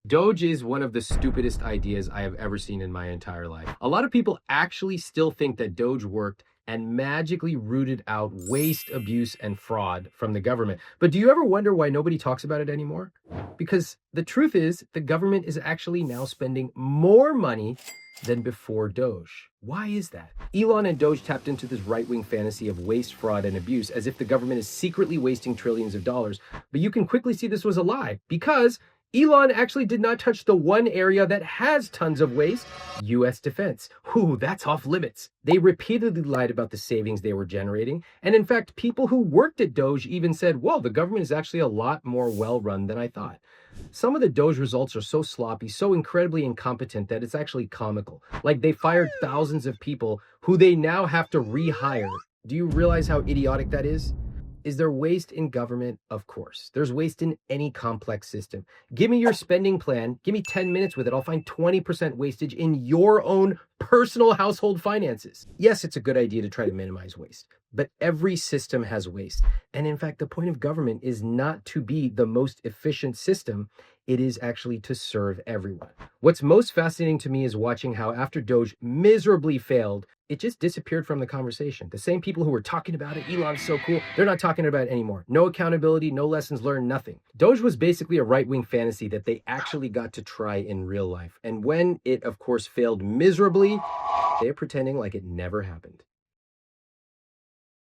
DOGE is one of the stupidest ideas I have ever seen in my entire life. A lot of people actually still think that DOGE worked and magically rooted out waste, abuse, and fraud from the government. But do you ever wonder why nobody talks about it anymore? Because the truth is, the government is actually now spending more money than before DOGE. Why is that? Elon and DOGE tapped into this right-wing fantasy of waste, fraud, and abuse as if the government is secretly wasting trillions of dollars. But you can quickly see this was a lie, because Elon actually did not touch the one area that has tons of waste, US defense. Ooh, that's off limits. They repeatedly lied about the savings they were generating. And in fact, people who worked at DOGE even said, whoa, the government is actually a lot more well-run than I thought. Some of the DOGE results are so sloppy, so incredibly incompetent that it's actually comical. Like they fired thousands of people who they now have to rehire. Do you realize how idiotic that is? Is there waste in government? Of course. There's waste in any complex system. Give me your spending plan. Give me 10 minutes with it. I'll find 20% wastage in your own personal household finances. Yes, it's a good idea to try to minimize waste, but every system has waste. And in fact, the point of government is not to be the most efficient system. It is actually to serve everyone. What's most fascinating to me is watching how after DOGE miserably failed, it just disappeared from the conversation. The same people who were talking about it, Elon's so cool, they're not talking about it anymore. No accountability, no lessons learned, nothing. DOGE was basically a right-wing fantasy that they actually got to try in real life. And when it, of course, failed miserably, they're pretending like it never happened.